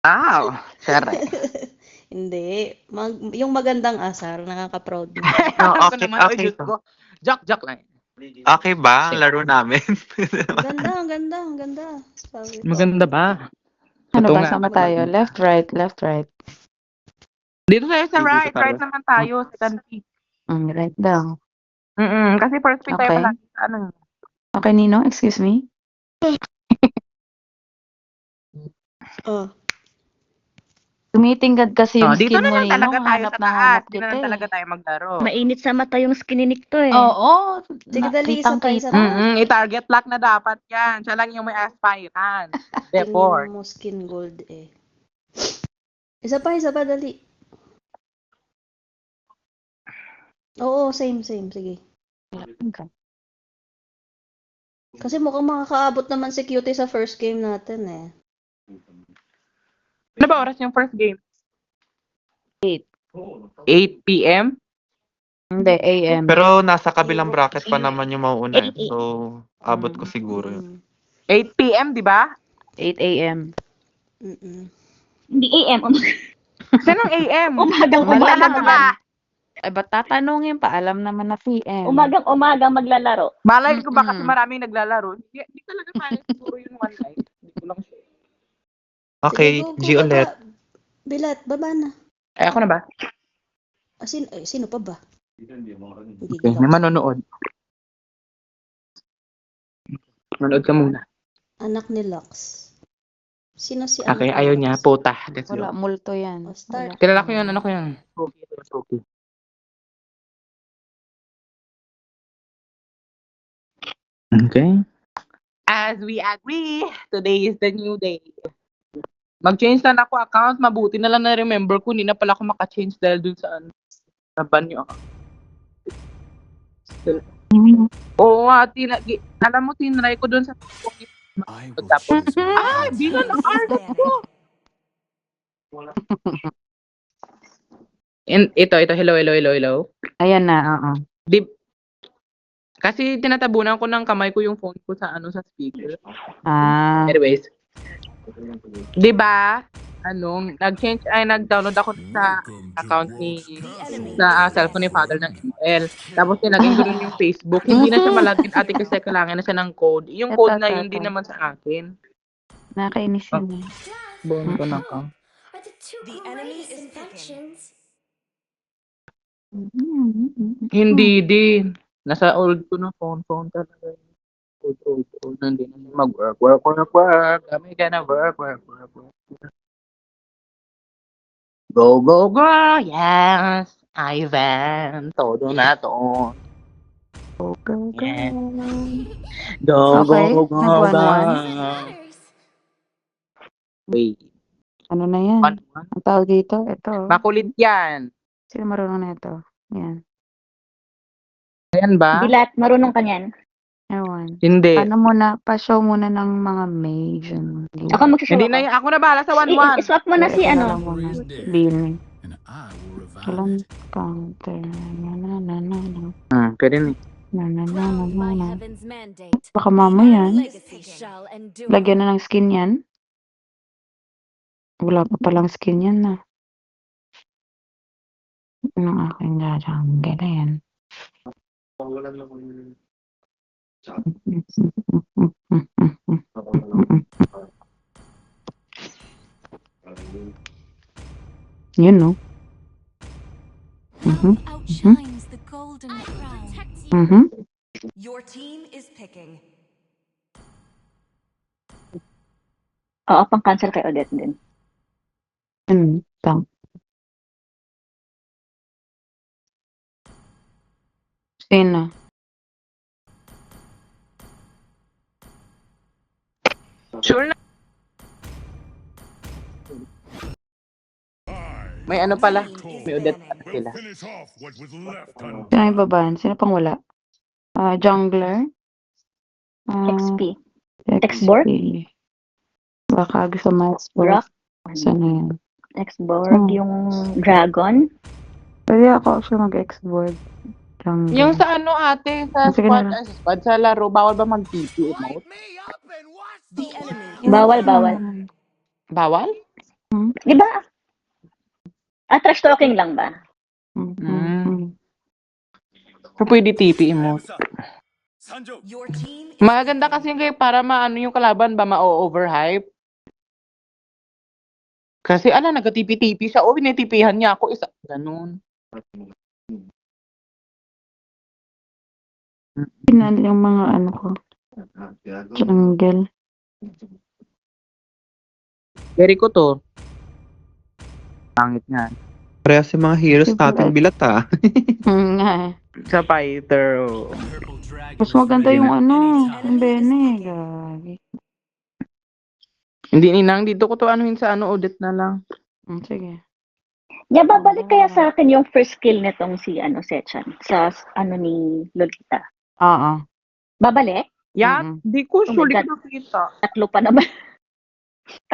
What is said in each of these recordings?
Wow, correct. Hindi. Yung magandang asar, nakaka-proud na. No, Ako okay, naman, oy, okay Diyos to. ko. Joke lang. Okay ba ang laro namin? Ang ganda. Sabi ko. Maganda ba? Ano Totoo ba, nga. sama tayo? Left, right, left, right. Dito tayo sa Dito right. tayo. Right naman tayo. Second pick. Right daw. Kasi first pick tayo Okay. palagi sa ano. Okay, Nino, excuse me. Oh. Tumitingkad kasi yung Dito skin mo, na lang talaga Ninong. tayo Hanap sa na taas. hanap Dito na kita lang eh. talaga tayo maglaro. Mainit sa mata yung skin ni Nick to eh. Oo. Sige, dali, isa pa. Kitang-kita. I-target lock na dapat yan. Siya lang yung may aspirant. Therefore. Tingin mo skin gold eh. Isa pa, dali. Oo, same. Sige. Kasi mukhang makakaabot naman si Cutie sa first game natin eh. Ano ba oras yung first game? 8. 8 p.m.? Hindi, AM. Pero nasa kabilang bracket pa naman yung mauuna eh. Eh, So, abot ko siguro yun. 8 p.m., di ba? 8 AM. Hindi AM. Sinong AM? Umagang Wala Talaga naman. ba? Ay, ba't tatanungin pa? Alam naman na PM. umaga maglalaro. Malay ko ba kasi Mm-mm. maraming naglalaro? Hindi talaga kaya siguro yung one night. Hindi ko lang sure. Okay, Sige, G ulit. Bilat, baba na. Ay, ako na ba? Sino pa ba? Okay, may manonood. Manood ka muna. Anak ni Lux. Sino si anak Okay, ni ayaw Lux? niya. Puta. Let's Wala, go. multo yan. Oh, start. Kilala ko yun. Ano ko yun? Okay. Okay. As we agree, today is the new day. Mag-change na ako account. Mabuti na lang na-remember ko. Hindi na pala ako maka-change dahil dun sa ano. Naban yung account. Oo nga, alam mo, tinry ko dun sa tapos, bilang ng art ko. Ito, hello. Ayan na, oo. Kasi tinatabunan ko ng kamay ko yung phone ko sa sa speaker. Anyways. 'Di ba? Nag-download ako sa account sa cellphone ni father ng ML. Tapos nilagyan ko rin yung Facebook. Hindi na siya malagin ate kasi kailangan na siya ng code. Yung code na yun din naman sa akin. Nakakainis yun eh. Buon ko na ka. The enemy is picking. Hindi din. Nasa old ko na phone talaga. Old. Hindi na mag-work. Kami ka na work. Go, yes! Ivan, todo na to. Go. Yeah. Go. Wait. Ano na yan? One. Ang tawag dito? Ito. Makulit yan. Sino marunong na ito? Yan. Ayan ba? Bilat, marunong ka niyan. Ewan. Hindi. Ano muna, pa-show muna ng mga mage. Ako magsishow Hindi na ako. yun. Ako na bahala sa 1-1. I-swap mo na si ano. Billy. And I will revive Walang it. counter. Pwede na. Crowned by heaven's mandate. Baka mamaya, Legacy shall endure. lagyan na ng skin yan. Wala pa palang skin yan na. Ang aking jajanggal na yan. Yun no. Outshines the golden crown. Your team is picking. Oo, pang-cancel kay Odette din. Tang. Sino? Sure na. May ano pala. May Odette pala sila. Finish off what was left undone. Sino yung babaan? Sino pang wala? Jungler? XP. Texborg? Baka gusto ma-explore. Rock? Saan na yan? Texborg, yung Dragon? Pwede ako siya mag-explore. Yung sa ano ate, sa Sige squad, na. sa laro, bawal ba mag-TP emote? The enemy. Bawal. Bawal? Di ba? Trash talking lang ba? So, pwede TP mo. Your team is Maganda picking. kasi kayo para maano yung kalaban ba ma-overhype. Kasi nagka-TP-TP siya. Oh, tinitipihan niya ako. Isa, ganun. Pinan yung mga ano ko. Jungle. Very ko to. Pangit nga. Parehas yung mga heroes natin bilat Nga eh. Sa fighter. Oh. Mas maganda yung ano, yung Bene. Gagi. Hindi ninang, dito ko to anuhin sa Odette na lang. Sige. Yeah, babalik kaya sa akin yung first skill nitong si Sechan sa ni Lolita. Oo. Babalik? Yeah, di ko Oh my sure, di God. ko nakita. Tatlo pa naman.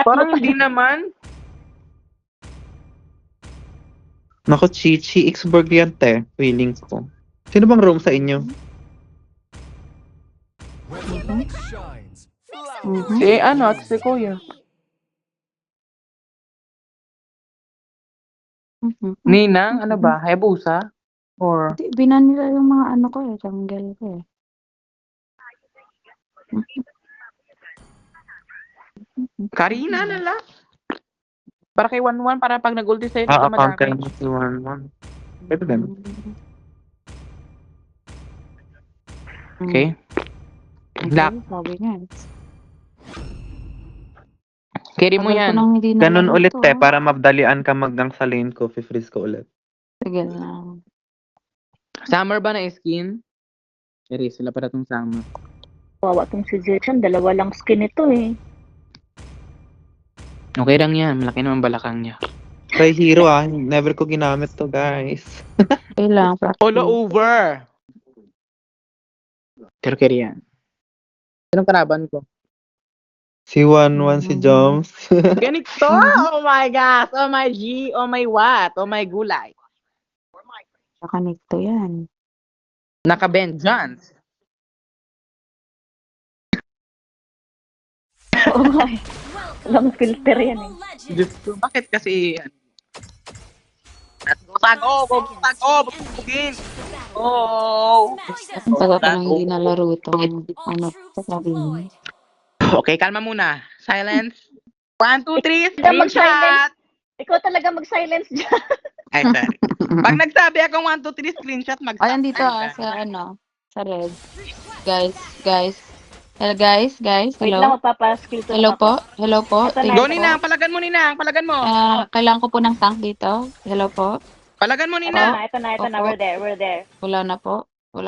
Parang hindi naman. Naku, Chichi, Xborg yan, te. Feeling ko. Sino bang room sa inyo? Si at si Kuya. Ninang, ano ba? Hayabusa? Or? Binan nila yung mga ano ko jungle ko eh. Karina na lang. Para kay 1-1, para pag nag-ulti sa'yo, hindi ka Counter madami. mo si 1-1. Pwede din. Okay. Black. Sabi niya. Carry mo Tagal ko yan. nang hindi Ganun nalaro ulit, to, te. ah. Para mabdalian ka maggang sa lane ko. Freeze ko ulit. Tagal na. Summer ba na skin? Carry, sila para tong summer. Wawa tong si Zechan, dalawa lang skin ito eh. Okay lang yan. Malaki naman balakang niya. Try hero never ko ginamit to, guys. Okay lang, practice. All over! Pero carry yan. Sinong karaban ko? Si 1-1 si Joms. Ganito! Oh my gosh! Oh my G! Oh my what? Oh my gulay. Nakanikto yan. Naka-vengeance. Oo nga eh. Walang filter yan eh. Diyos ko, bakit kasi... Tago! Bugin! Oh! Tagal ko nang hindi nalaro to. Ano, sabi mo? Okay, kalma muna. Silence. 1, 2, 3, Ikaw mag-silence. screenshot! Ikaw talaga mag-silence dyan. Ay, sorry. Pag nagsabi akong 1, 2, 3, screenshot, mag-stop. Ay, andito sa red. Guys. Hello, guys. Wait lang, Hello. magpapaskill to Hello po. Ito na, Go, ito. Ninang! Palagan mo, Ninang! Palagan mo! Kailangan ko po ng tank dito. Hello po. Palagan mo, Ito Ninang! na, ito na. Opo. We're there. Wala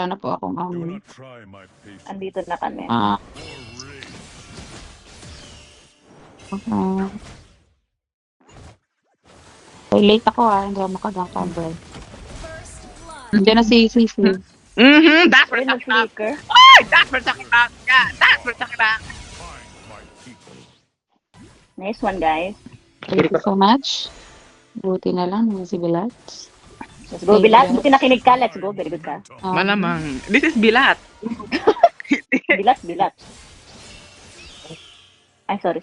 na po akong Do not try my patience. Andito na kami. Or rage. Late ako hindi ako makagang cover. Nandiyan na si Sisi. That's for Uy, sakit. nag-flicker. Ay! That's for sakit. That's for sakit. Find my people. Nice one, guys. Thank you so much. Buti na lang si Bilats. Let's go, Bilat. Buti nakinig ka. Let's go. Very good ka. Malamang. This is Bilat. Bilat. Ay, sorry.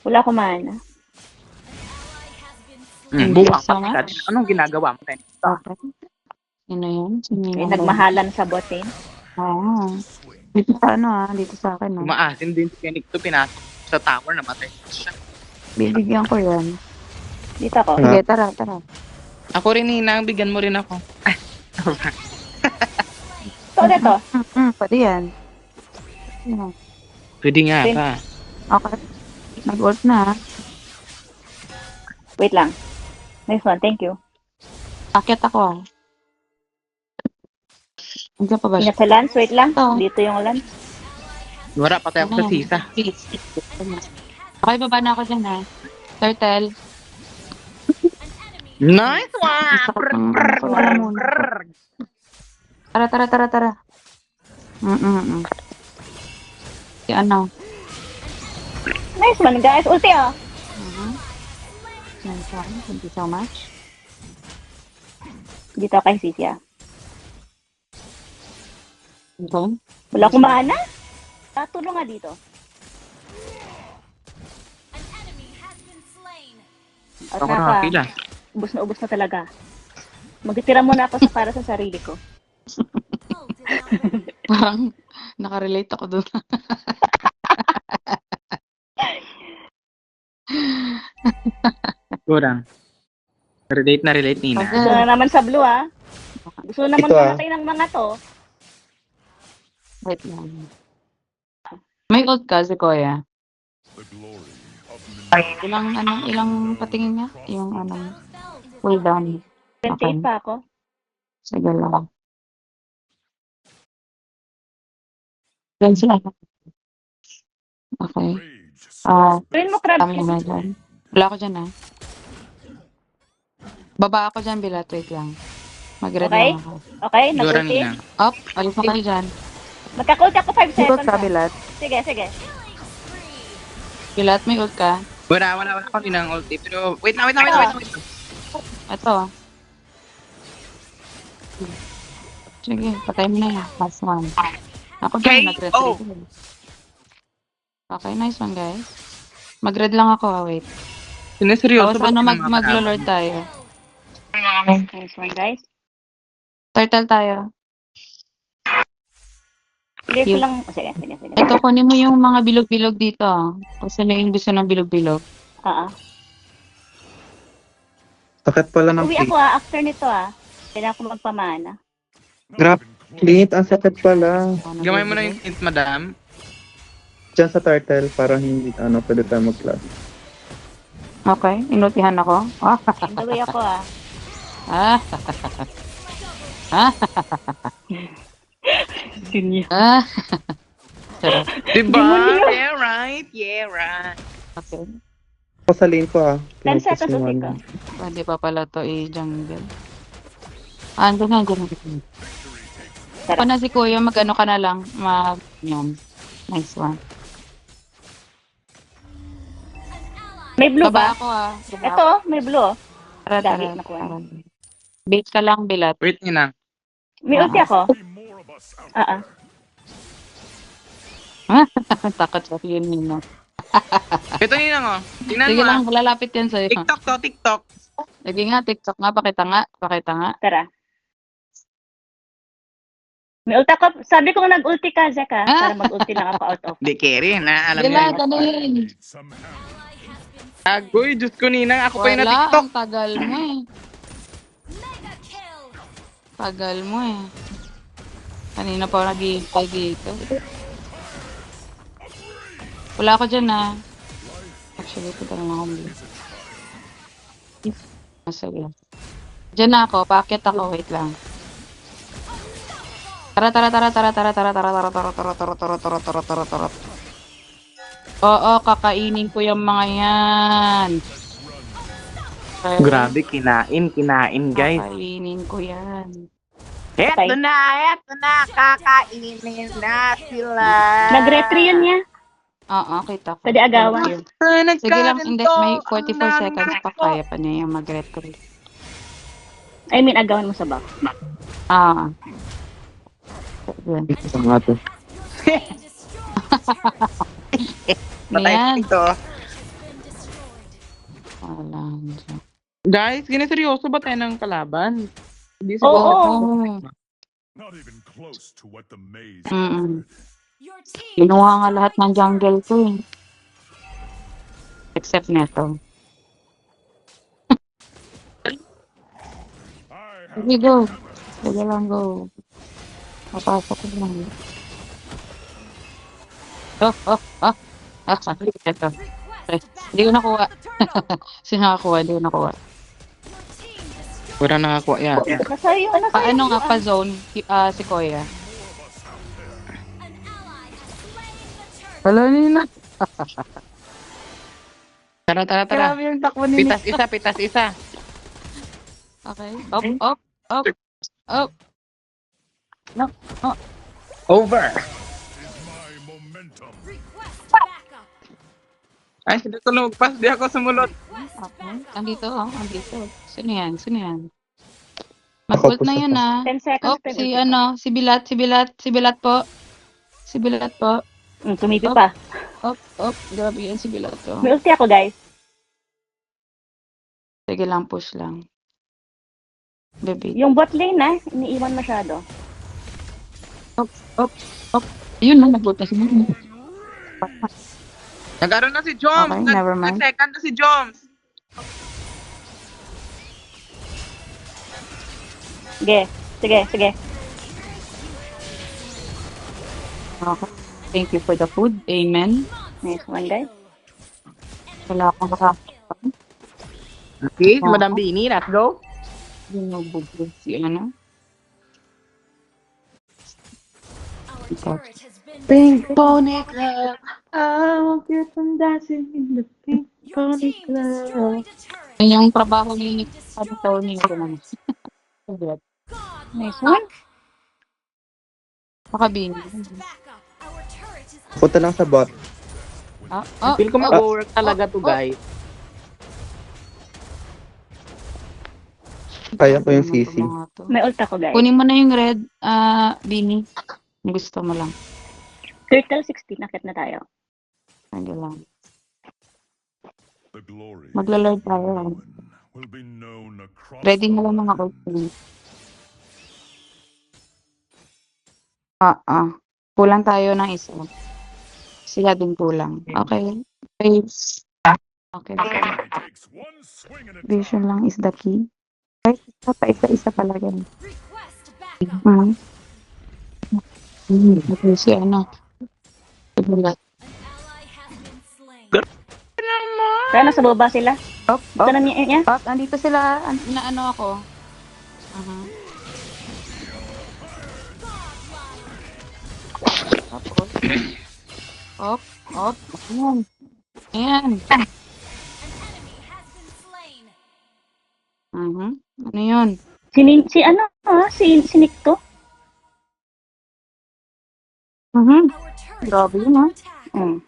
Wala ko mana. Buwak so pa much. kita. Anong ginagawa mo? Okay. Sino yun? May nagmahalan sa botin. Oo. Dito sa dito sa akin. Umaasin din si Kenik to. Pinasok sa tower. Namatay siya. Bibigyan ko yan. Dito ako. Sige, tara. Ako rin, Ninang. Bigyan mo rin ako. So, ito. Pwede yan. Pwede nga Sin- pa. Okay. Nag-ult na. Wait lang. Nice one. Thank you. Akit ako. Andiyan pa ba siya? Ingat sa lance. Wait lang. Ito. Dito yung lance. Wala, patay ako sa Ano? sisa. Please. Okay, baba na ako dyan Turtle. Nice one! Wala muna. Tara. Si ano? Nice one, guys. Ulti ah. Thank you so much. Dito kay Sisia. Okay. Wala akong mana. Tulong nga dito. At Ako na pila. ubos na talaga. Magtitira muna ako para sa sarili ko. Parang nakarelate ako dun. Kurang. Relate na relate, Nina. Pag- Gusto na naman sa blue, ah. Gusto na naman Ito, ah. pumatay ng mga to. Wait lang. May ult ka si Kuya. The glory of Ilang patingin niya? Yung cooldown. 28 pa ako. Sige lang. Yan sila. Okay. rage. Tuwin mo, crab. Tama na dyan. Wala ako dyan, ah. Baba ako dyan, Bilat. Wait lang. Mag-red Okay. lang ako. Okay, Siguro, nag-ulti. Nina. Up, alis na kayo dyan. Magka-ult ako 5 May ult seconds. ka, ah. Bilat. Sige. Bilat, may ult ka. Wala ako Nina ang ulti. Pero, wait lang. Ito. Sige, patay mo na yan. Last one. Ako Okay, dyan, nag-red. oh. Okay, nice one, guys. Mag-red lang ako, wait. Sineseryoso Tapos ano, ba yung mga mag-lord tayo. Nice one, guys. Turtle tayo. Clear ko Cute. lang. Sige. Ito, kunin mo yung mga bilog-bilog dito. Kasi na yung gusto ng bilog-bilog. Sakit pala ng Uwi feet. ako, after nito, kailangan ko magpamana. Grab, Clint, ang sakit pala. Gamay mo na yung hint, madam. Diyan sa turtle, para hindi, pwede tayo mag-class. Okay, inutihan ako. Uwi ako, Ah. Sinyo. Sarap. Diba? Demonyo. Yeah, right. Okay. Ako sa lane ko, 10 seconds uwi ko. Pwede pa pala to i-jungle. Andun na. Ako na si Kuya, mag-ano ka na lang. Yan. Nice one. May blue Baba ba? ako ah. Baba Ito, may blue. Tara, Dami tara. nakuha. Bait ka lang, Bilat. Wait, Nina. May ulti ako. Be more of us out. Takot sa yun nino. Ito, Nina, oh. Tingnan Sige mo, lang, lalapit yan sa'yo. TikTok to, TikTok. Sige nga, TikTok nga. Pakita nga. Tara. May ulti ako. Sabi ko nag-ulti ka, Zeka. Para mag-ulti lang ako out of. Di, Kerry, na alam Bilat, niyo. ano yun? Need some help. Agoy, Diyos ko, Nina. Ako pa yung na Wala, TikTok. ang tagal mo eh. Tagal mo eh. Kanina pa ako nag-iipay dito. Wala ako dyan ah. Actually, ito lang akong blue. Sige. Dyan na ako, paakyat ako, wait lang. Tara. Oo, kakainin ko yung mga yan. Okay. Grabe, kinain, guys. Kakainin ko yan. Eto na, kakainin na sila. Nag-retry yun niya. Oo, kita ko. Pwede agawan. Sige lang, hindi. May 44 seconds pa kaya pa niya yung mag-retry. I mean, agawan mo sa back. Ah. Yun. Ito nga to. Patay Ayan. ito. Wala. Guys, ginaseryoso ba tayo ng kalaban? Hindi Oo. siguro. Oo. Not even close to what the maze Mm-mm. Your team Kinuha nga lahat ng jungle ko eh. Except neto. I have Sige, go. Sige lang, go. Papasok ko lang. Ito. Hindi ko nakuha. Sino nakakuha? Hindi ko nakuha. Wala nakakuha yan. Nasa iyo, nasa iyo. Paano nga pa zone si Koya? Wala nina. Tara. Grabe yung takbo ni Pitas isa. Okay. Up. Over. is my momentum. request backup. Ay, hindi ko lumagpas. Di ako sumulot. Okay. Andito. Sino yan? Mag-ult na yun ah. 10 seconds. Oh, si Bilat po. Tumipi pa. Grabe yan si Bilat to. May ulti ako, guys. Sige lang, push lang. Baby. Yung bot lane na, iniiwan masyado. Ayun na, nabutas mo. Nag-aroon na si Joms. Okay, never mind. Nag-second na si Joms. Sige, sige, sige. Okay. Thank you for the food. Amen. Nice one, guys. Wala akong makakapagod. Okay, si Oo. Madam Bini, let's go. Binubugod si ano. Our turret has been Pink destroyed. Pony Club. I won't get from dancing in the Pink Your Pony team Club. destroyed a turret. Yun yung trabaho ni Tony ko naman. Nice Godlike. one. Pakabini. Request backup. Our turret is Punta lang sa bot. Feel ko mag-work talaga to, guys. Kaya ko yung CC. May ult ako, guys. Kunin mo na yung red, Bini. Yung gusto mo lang. Turtle 16, nakit na tayo. Sige lang. The glory Magla-lord tayo. will be known across Ready the na lang mga land. ultimate. Kulang tayo ng isa. Sila din kulang. Okay. Face. Okay. It takes one swing at a Vision time. lang is the key. Kahit isa pala ganun. request backup. Okay, si ano. Simulat. An ally has been slain. Kaya nasa baba sila. Up, Ito na niya. up. Andito sila. Inaano ako. Tapos. Up. Ayan. Ayan. An enemy has been slain. Ano yun? Si Nick to? Our turret Grabe is yun, under ha? attack.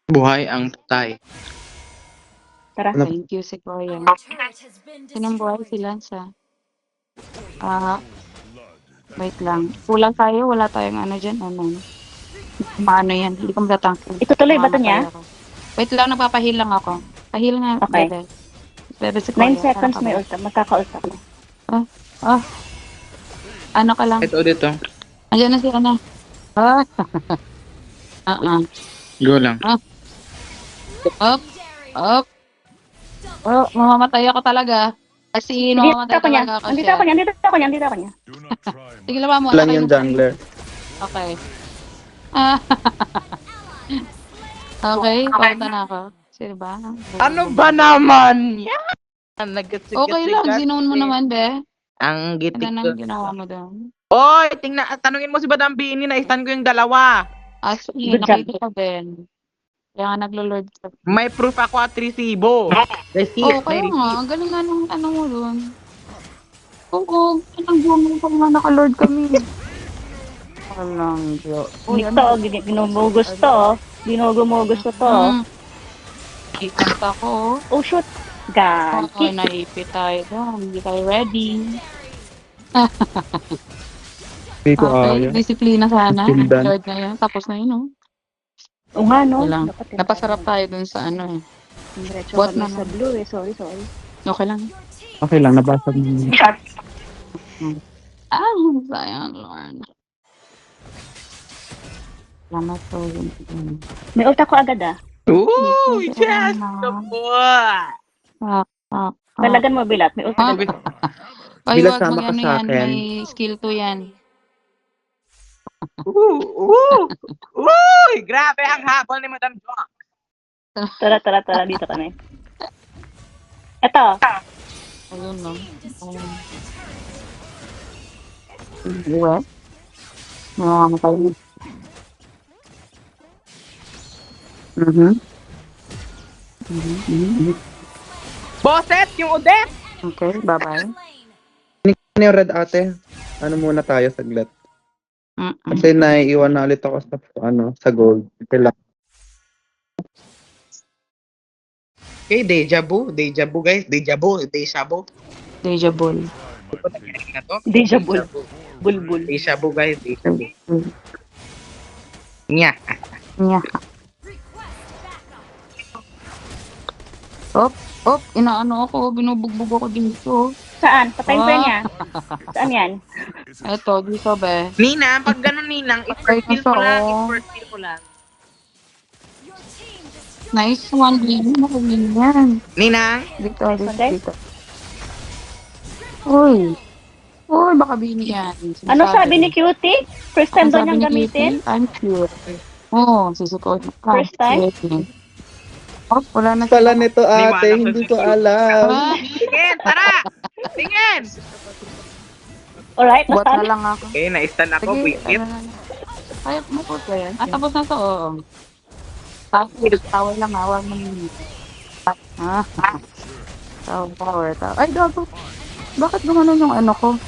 Buhay ang tay. Tara. Thank you, Sequoia. Our turret has been Sinambuhay si destroyed. Lanza. Wait lang. Kulang tayo. Wala tayong ano dyan. Maano yan. Hindi ko matatangkin. Ito tuloy ba to niya? Wait lang. Nagpapahil lang ako. Pahil nga. Okay. Bebe Sequoia. 9 seconds may ult. Magkaka-ult ako. Ano ka lang. Ito dito. Andiyan na si Ana. Go lang. Up. Legendary. Up. Mamamatay ako talaga. Kasi Andito mamamatay ako niya. talaga ako Andito siya. ako niya. Do not try Sige my lang mo. Lang yung jungler. Okay. Ally has slain. Okay. Pakita na ako. Sino ba? Ano ba naman yan? Nagsigat-sigat. Okay lang. Zinoon mo naman, be. Ang gitik Ano ko. nang ginawa mo doon? Oy, tanungin mo si Madam Bini, na-stand ko yung dalawa. Actually, Good job. nakita ko din. Kaya nga naglo-lord ka. May proof ako at resibo. Oo, kaya nga. Ang galing nga nung ano mo doon. Oo, anong buwan mo pag nga naka-lord kami. Walang Diyos. Nick to. Ginumugos to. Ginugumugos ko to. Ikanta ko. Oh, shoot. Oo, Ganti. naipit tayo doon. Hindi tayo ready. Hindi ko Okay, ayaw. disiplina sana. Tindan. Lord na yun. Tapos na yun, no? O nga, no? Okay lang. Dapat yun. Napasarap tayo doon sa ano eh. Diretso What kami naman? sa blue eh. Sorry. Okay lang. Your team Okay lang, nabasa mo. Sayang, Lord. Salamat po yun. May ult ako agad ah. Ooh, Yes, yes! ano. The boy! Talagan mo, Bilat. May ult agad. Ay, Bilat, wag sama mo ka ano sa yan. akin. May skill to yan. Uy! Grabe ang habol ni Madam John. Tara. Dito kami. Ito. Ayun, no? destroyed. Uwe? Mamamatay mo. Bosset, yung Odette! Okay, bye-bye. Slain. Ano yung red ate? Ano muna tayo saglit? Mm-mm. Kasi naiiwan na ulit ako sa gold. Okay lang. Okay, deja vu guys. Deja vu. Deja vu. Na to. Deja vu. Bulbul. Deja vu guys, deja vu. Nya. Nya. Request backup. Oh, inaano ako, binubugbog ako dito. Saan? Patayin ko yan Ah. yan. Saan yan? Eto, dito be. Nina, pag ganun Ninang, Patay i-first kill na ko lang. siya. I-first kill ko lang. Your team destroyed. Nice one, Lily. Makunin yan. Ninang? Dito, Nice dito, one, guys. dito. Uy. Uy, baka bini yan. Ano sabi ni Cutie? First time daw niyang Kitty? gamitin? I'm cute. Oo, sisikoy. First time? Oh, wala na Pala sila. nito ate, Niwala hindi ko ko si Q. alam. Ah, Tingin, tara! Tingin! Alright, bot na basta. lang ako. Okay, na-stun ako. Sige, Buisit. Kaya mo po ba yan? Ah, tapos na to, oo. Tower lang, awag mo yun. Ah, tower. Ay, gago. Bakit gumanon yung ano ko?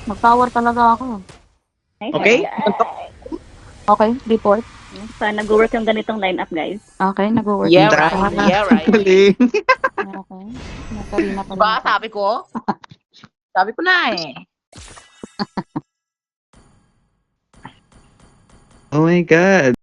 Mag-tower talaga ako. Nice. Okay? Okay, report. Saan nag-work yung ganitong lineup, guys? Okay, nag-work. Yeah, na. right. Yeah, right. Galing. Okay. Nakarina pa Diba, rin. sabi ko? Sabi ko na eh. Oh my God.